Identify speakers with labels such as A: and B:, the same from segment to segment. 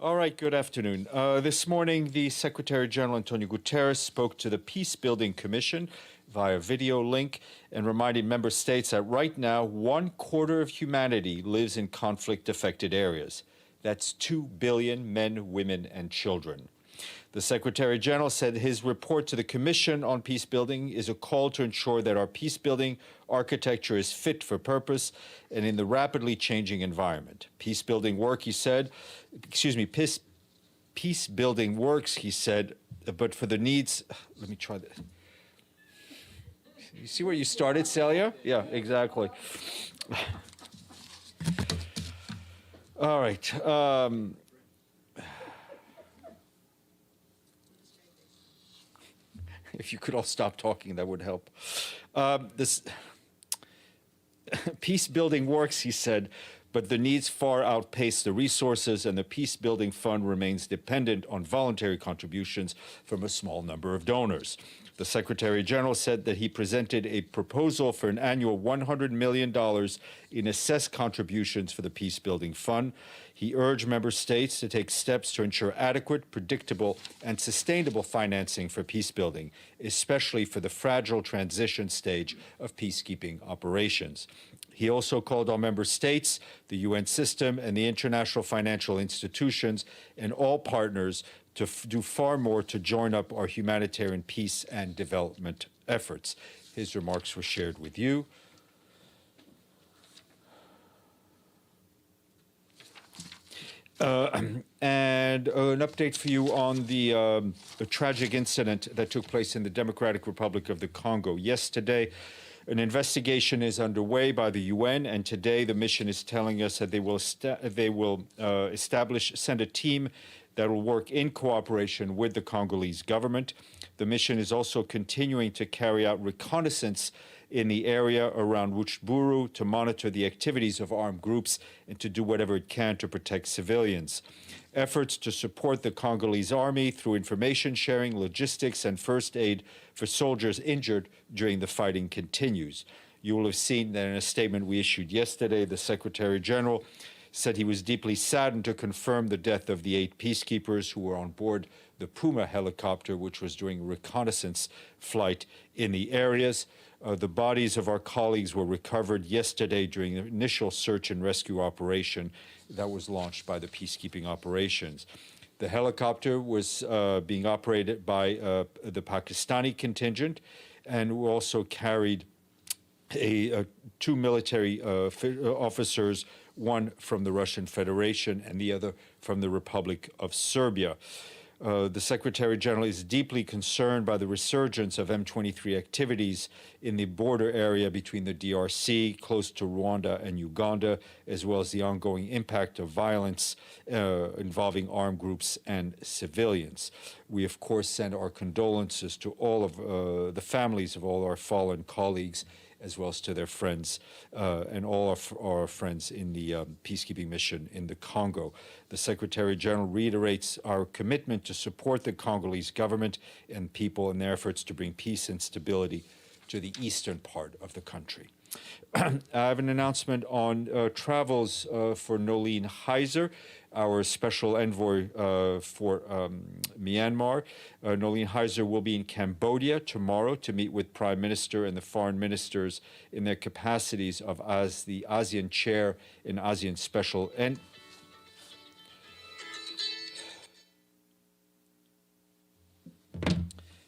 A: All right, good afternoon. This morning, the Secretary General Antonio Guterres spoke to the Peacebuilding Commission via video link and reminded member states that right now, 1/4 of humanity lives in conflict-affected areas. That's 2 billion men, women, and children. The Secretary General said his report to the Commission on peacebuilding is a call to ensure that our peacebuilding architecture is fit for purpose and in the rapidly changing environment. Peacebuilding work, he said, peacebuilding works, he said, but for the needs, let me try that. You see where you started, Celia? Yeah, exactly. All right. If you could all stop talking, that would help. This peacebuilding works, he said, but the needs far outpace the resources, and the Peacebuilding Fund remains dependent on voluntary contributions from a small number of donors. The Secretary General said that he presented a proposal for an annual $100 million in assessed contributions for the Peacebuilding Fund. He urged member states to take steps to ensure adequate, predictable, and sustainable financing for peacebuilding, especially for the fragile transition stage of peacekeeping operations. He also called on member states, the UN system, and the international financial institutions and all partners to do far more to join up our humanitarian peace and development efforts. His remarks were shared with you. And an update for you on the tragic incident that took place in the Democratic Republic of the Congo. Yesterday, an investigation is underway by the UN, and today the mission is telling us that they will send a team that will work in cooperation with the Congolese government. The mission is also continuing to carry out reconnaissance in the area around Rutshuru to monitor the activities of armed groups and to do whatever it can to protect civilians. Efforts to support the Congolese army through information sharing, logistics, and first aid for soldiers injured during the fighting continues. You will have seen that in a statement we issued yesterday, the Secretary General said he was deeply saddened to confirm the death of the 8 peacekeepers who were on board the Puma helicopter, which was doing a reconnaissance flight in the areas. The bodies of our colleagues were recovered yesterday during the initial search and rescue operation that was launched by the peacekeeping operations. The helicopter was being operated by the Pakistani contingent, and we also carried 2 military officers, one from the Russian Federation and the other from the Republic of Serbia. The Secretary General is deeply concerned by the resurgence of M23 activities in the border area between the DRC, close to Rwanda and Uganda, as well as the ongoing impact of violence involving armed groups and civilians. We, of course, send our condolences to all of the families of all our fallen colleagues, as well as to their friends and all of our friends in the peacekeeping mission in the Congo. The Secretary General reiterates our commitment to support the Congolese government and people in their efforts to bring peace and stability to the eastern part of the country. I have an announcement on travels for Noeleen Heyzer, our special envoy for Myanmar. Noeleen Heyzer will be in Cambodia tomorrow to meet with Prime Minister and the foreign ministers in their capacities as the ASEAN chair and ASEAN special envoy.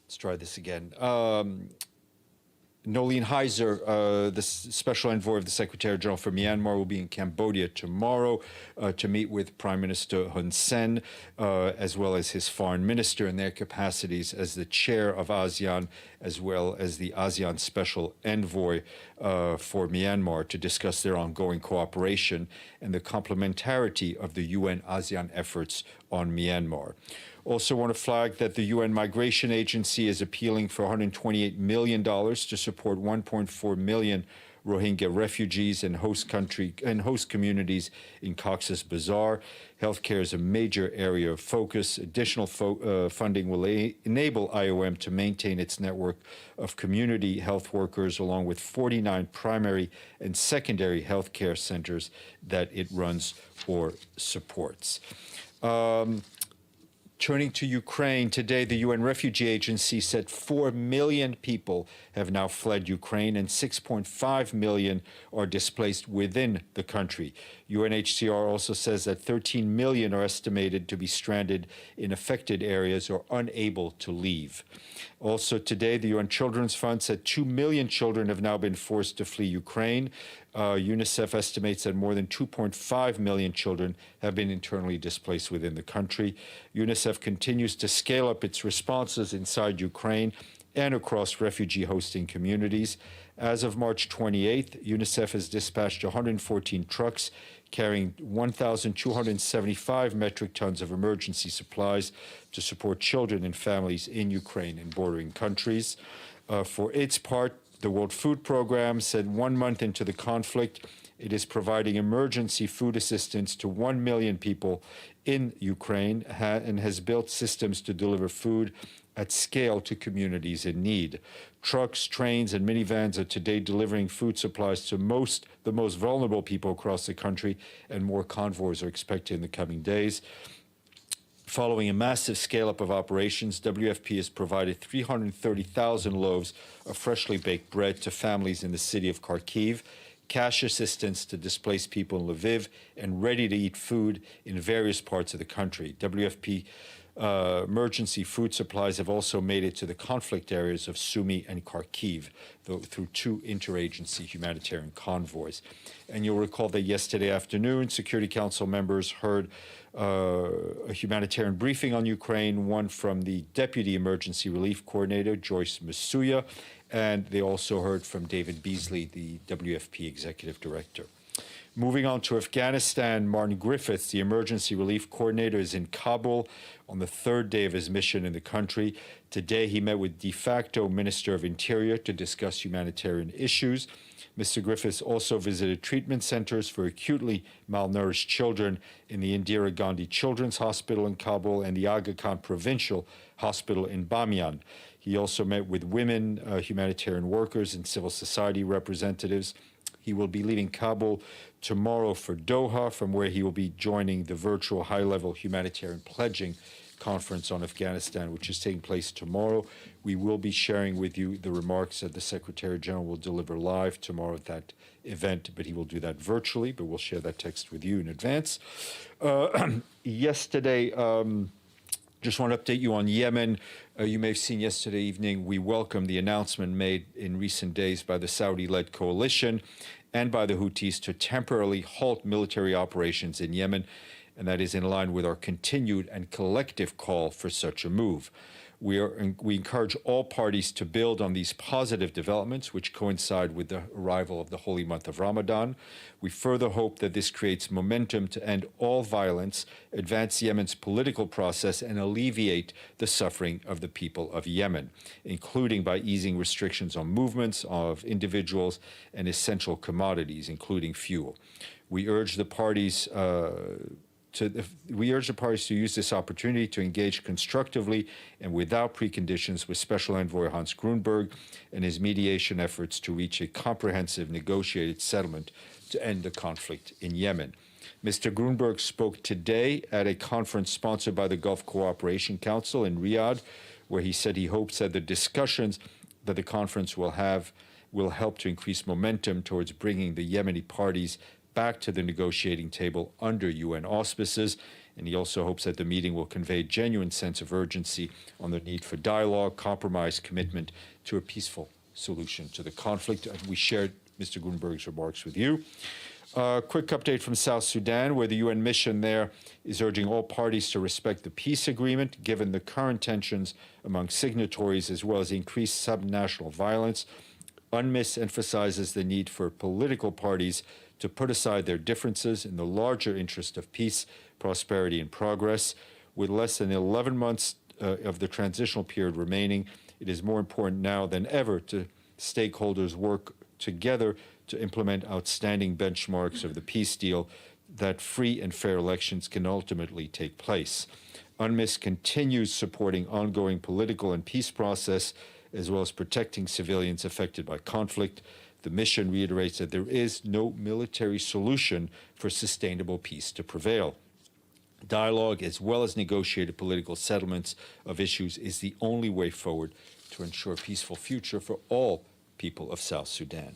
A: Let's try this again. Noeleen Heyzer, the special envoy of the Secretary General for Myanmar, will be in Cambodia tomorrow to meet with Prime Minister Hun Sen, as well as his foreign minister in their capacities as the chair of ASEAN, as well as the ASEAN special envoy for Myanmar, to discuss their ongoing cooperation and the complementarity of the UN-ASEAN efforts on Myanmar. Also want to flag that the UN Migration Agency is appealing for $128 million to support 1.4 million Rohingya refugees and host communities in Cox's Bazar. Healthcare is a major area of focus. Additional funding will enable IOM to maintain its network of community health workers, along with 49 primary and secondary healthcare centers that it runs or supports. Turning to Ukraine, today the UN Refugee Agency said 4 million people have now fled Ukraine and 6.5 million are displaced within the country. UNHCR also says that 13 million are estimated to be stranded in affected areas or unable to leave. Also today, the UN Children's Fund said 2 million children have now been forced to flee Ukraine. UNICEF estimates that more than 2.5 million children have been internally displaced within the country. UNICEF continues to scale up its responses inside Ukraine and across refugee hosting communities. As of March 28th, UNICEF has dispatched 114 trucks carrying 1,275 metric tons of emergency supplies to support children and families in Ukraine and bordering countries. For its part, the World Food Programme said 1 month into the conflict, it is providing emergency food assistance to 1 million people in Ukraine and has built systems to deliver food at scale to communities in need. Trucks, trains, and minivans are today delivering food supplies to the most vulnerable people across the country, and more convoys are expected in the coming days. Following a massive scale-up of operations, WFP has provided 330,000 loaves of freshly baked bread to families in the city of Kharkiv, cash assistance to displaced people in Lviv, and ready-to-eat food in various parts of the country. WFP emergency food supplies have also made it to the conflict areas of Sumy and Kharkiv through 2 interagency humanitarian convoys. And you'll recall that yesterday afternoon, Security Council members heard a humanitarian briefing on Ukraine, one from the Deputy Emergency Relief Coordinator, Joyce Masuya, and they also heard from David Beasley, the WFP Executive Director. Moving on to Afghanistan, Martin Griffiths, the Emergency Relief Coordinator, is in Kabul on the 3rd day of his mission in the country. Today, he met with de facto Minister of Interior to discuss humanitarian issues. Mr. Griffiths also visited treatment centers for acutely malnourished children in the Indira Gandhi Children's Hospital in Kabul and the Aga Khan Provincial Hospital in Bamiyan. He also met with women, humanitarian workers, and civil society representatives. He will be leaving Kabul tomorrow for Doha, from where he will be joining the virtual high-level humanitarian pledging conference on Afghanistan, which is taking place tomorrow. We will be sharing with you the remarks that the Secretary General will deliver live tomorrow at that event, but he will do that virtually, but we'll share that text with you in advance. Yesterday, just want to update you on Yemen. You may have seen yesterday evening, we welcomed the announcement made in recent days by the Saudi-led coalition and by the Houthis to temporarily halt military operations in Yemen, and that is in line with our continued and collective call for such a move. We encourage all parties to build on these positive developments, which coincide with the arrival of the holy month of Ramadan. We further hope that this creates momentum to end all violence, advance Yemen's political process, and alleviate the suffering of the people of Yemen, including by easing restrictions on movements of individuals and essential commodities, including fuel. We urge the parties to use this opportunity to engage constructively and without preconditions with Special Envoy Hans Grunberg and his mediation efforts to reach a comprehensive negotiated settlement to end the conflict in Yemen. Mr. Grunberg spoke today at a conference sponsored by the Gulf Cooperation Council in Riyadh, where he said he hopes that the discussions that the conference will help to increase momentum towards bringing the Yemeni parties back to the negotiating table under UN auspices, and he also hopes that the meeting will convey a genuine sense of urgency on the need for dialogue, compromise, commitment to a peaceful solution to the conflict. And we shared Mr. Grunberg's remarks with you. Quick update from South Sudan, where the UN mission there is urging all parties to respect the peace agreement, given the current tensions among signatories as well as increased subnational violence. UNMISS emphasizes the need for political parties to put aside their differences in the larger interest of peace, prosperity, and progress. With less than 11 months of the transitional period remaining, it is more important now than ever to stakeholders work together to implement outstanding benchmarks of the peace deal that free and fair elections can ultimately take place. UNMISS continues supporting ongoing political and peace process, as well as protecting civilians affected by conflict. The mission reiterates that there is no military solution for sustainable peace to prevail. Dialogue, as well as negotiated political settlements of issues, is the only way forward to ensure a peaceful future for all people of South Sudan.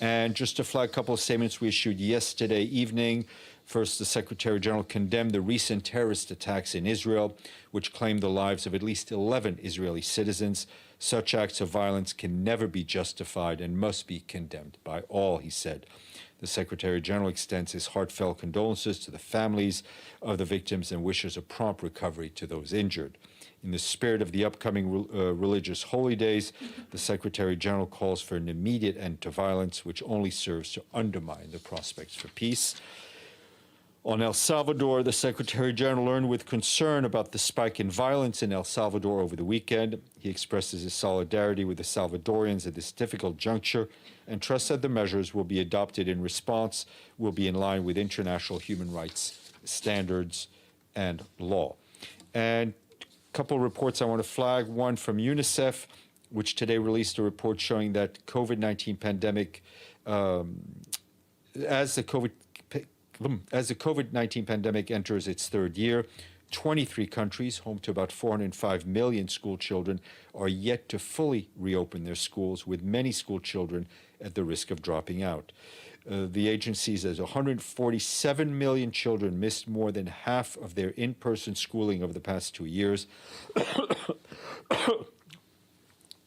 A: And just to flag a couple of statements we issued yesterday evening. First, the Secretary General condemned the recent terrorist attacks in Israel, which claimed the lives of at least 11 Israeli citizens. Such acts of violence can never be justified and must be condemned by all, he said. The Secretary General extends his heartfelt condolences to the families of the victims and wishes a prompt recovery to those injured. In the spirit of the upcoming religious holy days, the Secretary General calls for an immediate end to violence, which only serves to undermine the prospects for peace. On El Salvador, the Secretary General learned with concern about the spike in violence in El Salvador over the weekend. He expresses his solidarity with the Salvadorians at this difficult juncture and trusts that the measures will be adopted in response will be in line with international human rights standards and law. And a couple of reports I want to flag. One from UNICEF, which today released a report showing that COVID-19 pandemic, as the COVID-19 pandemic enters its third year, 23 countries, home to about 405 million school children, are yet to fully reopen their schools, with many school children at the risk of dropping out. The agency says 147 million children missed more than half of their in-person schooling over the past 2 years.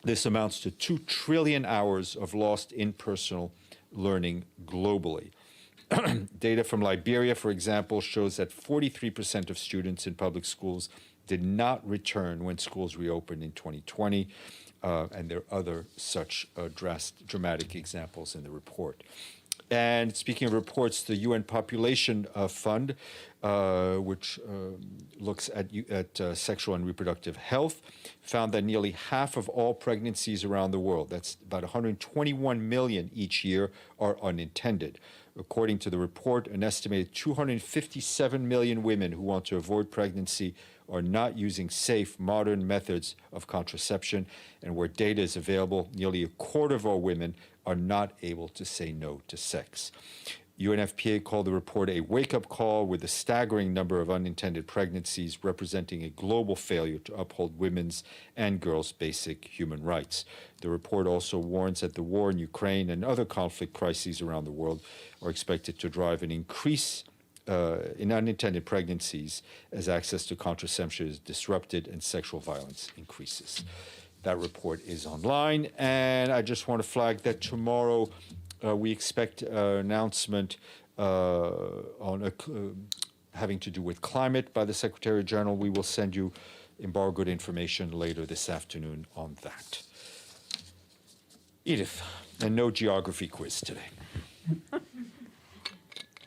A: This amounts to 2 trillion hours of lost in-person learning globally. Data from Liberia, for example, shows that 43% of students in public schools did not return when schools reopened in 2020, and there are other such dramatic examples in the report. And speaking of reports, the UN Population Fund, which looks at sexual and reproductive health, found that nearly half of all pregnancies around the world, that's about 121 million each year, are unintended. According to the report, an estimated 257 million women who want to avoid pregnancy are not using safe, modern methods of contraception, and where data is available, nearly a quarter of all women are not able to say no to sex. UNFPA called the report a wake-up call, with a staggering number of unintended pregnancies representing a global failure to uphold women's and girls' basic human rights. The report also warns that the war in Ukraine and other conflict crises around the world are expected to drive an increase in unintended pregnancies as access to contraception is disrupted and sexual violence increases. That report is online, and I just want to flag that tomorrow we expect an announcement on having to do with climate by the Secretary General. We will send you embargoed information later this afternoon on that. Edith, and no geography quiz today.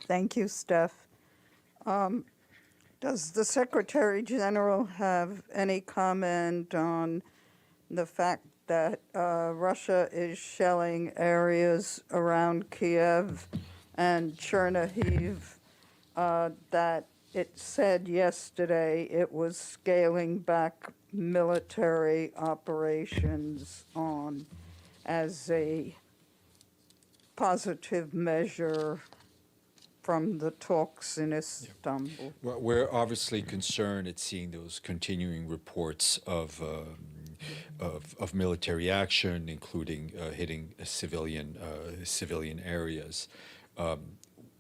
B: Thank you, Steph. Does the Secretary General have any comment on the fact that Russia is shelling areas around Kiev and Chernihiv, that it said yesterday it was scaling back military operations on as a positive measure from the talks in Istanbul?
A: Well, we're obviously concerned at seeing those continuing reports of military action, including hitting civilian areas.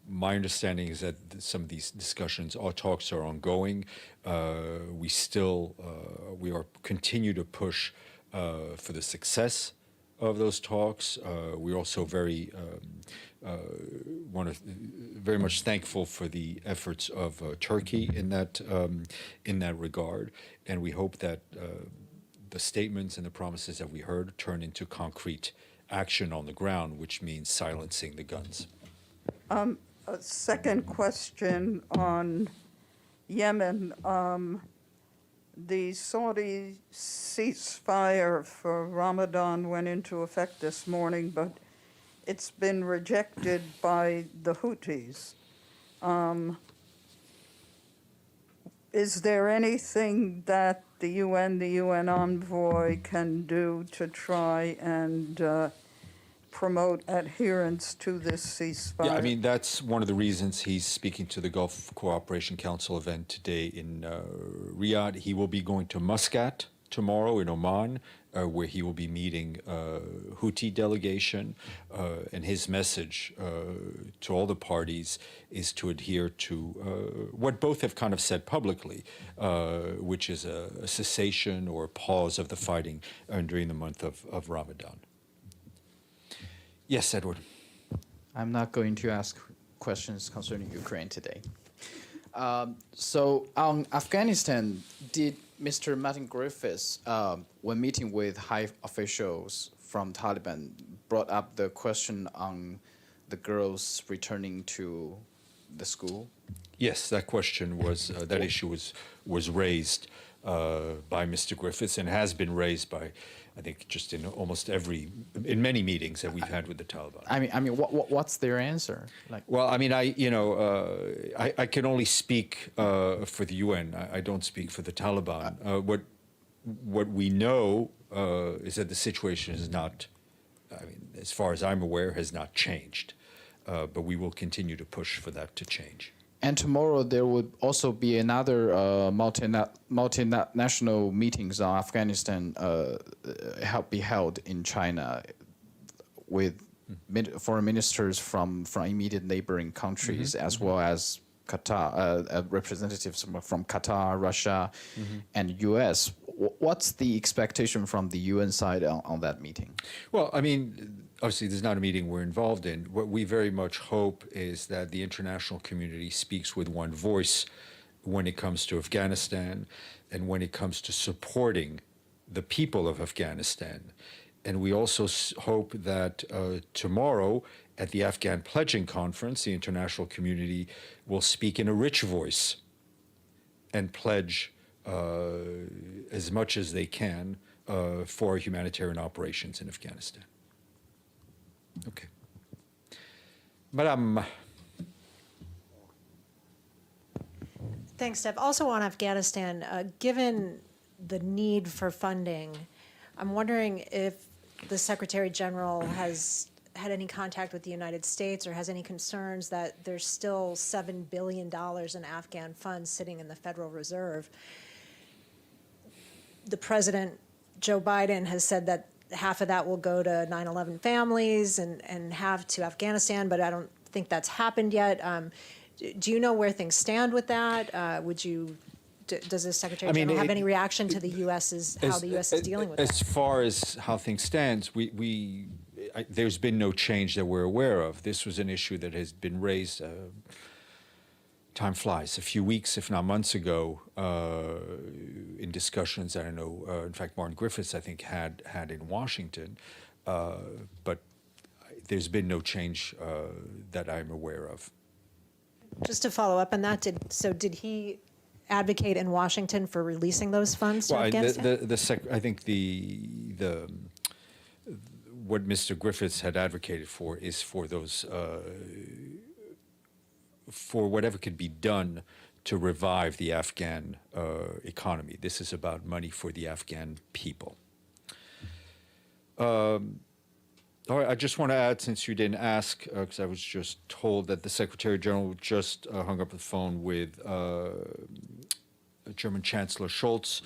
A: My understanding is that some of these discussions or talks are ongoing. We continue to push for the success of those talks. We're also very much thankful for the efforts of Turkey in that regard, and we hope that the statements and the promises that we heard turn into concrete action on the ground, which means silencing the guns.
B: A second question on Yemen. The Saudi ceasefire for Ramadan went into effect this morning, but it's been rejected by the Houthis. Is there anything that the UN envoy, can do to try and promote adherence to this ceasefire?
A: Yeah, I mean, that's one of the reasons he's speaking to the Gulf Cooperation Council event today in Riyadh. He will be going to Muscat tomorrow in Oman, where he will be meeting Houthi delegation. And his message to all the parties is to adhere to what both have kind of said publicly, which is a cessation or a pause of the fighting during the month of Ramadan. Yes, Edward.
C: I'm not going to ask questions concerning Ukraine today. So on Afghanistan, did Mr. Martin Griffiths, when meeting with high officials from Taliban, brought up the question on the girls returning to the school?
A: Yes, that question was, that issue was raised by Mr. Griffiths and has been raised by, I think, just in in many meetings that we've had with the Taliban.
C: I mean, what's their answer? Like,
A: well, I mean, I can only speak for the UN. I don't speak for the Taliban. What we know is that the situation is not, I mean, as far as I'm aware, has not changed. But we will continue to push for that to change.
C: And tomorrow there would also be another multinational meetings on Afghanistan be held in China with foreign ministers from immediate neighboring countries, as well as Qatar, representatives from Qatar, Russia, and U.S. What's the expectation from the UN side on that meeting?
A: Well, I mean, obviously, there's not a meeting we're involved in. What we very much hope is that the international community speaks with one voice when it comes to Afghanistan and when it comes to supporting the people of Afghanistan. And we also hope that tomorrow at the Afghan Pledging Conference, the international community will speak in a rich voice and pledge as much as they can for humanitarian operations in Afghanistan. Okay. Madame.
D: Thanks, Steph. Also on Afghanistan, given the need for funding, I'm wondering if the Secretary General has had any contact with the United States or has any concerns that there's still $7 billion in Afghan funds sitting in the Federal Reserve. The President, Joe Biden, has said that half of that will go to 9/11 families and half to Afghanistan, but I don't think that's happened yet. Do you know where things stand with that? Does the Secretary General have any reaction to the how the U.S. is dealing with that?
A: As far as how things stand, there's been no change that we're aware of. This was an issue that has been raised, time flies, a few weeks, if not months ago, in discussions. I don't know, in fact, Martin Griffiths, I think, had in Washington, but there's been no change that I'm aware of.
D: Just to follow up on that, did he advocate in Washington for releasing those funds to Afghanistan?
A: I think what Mr. Griffiths had advocated for is for those for whatever could be done to revive the Afghan economy. This is about money for the Afghan people. All right, I just want to add, since you didn't ask, because I was just told that the Secretary General just hung up the phone with German Chancellor Scholz.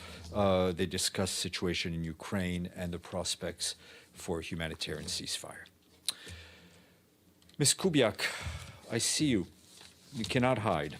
A: They discussed the situation in Ukraine and the prospects for a humanitarian ceasefire. Ms. Kubiak, I see you. You cannot hide.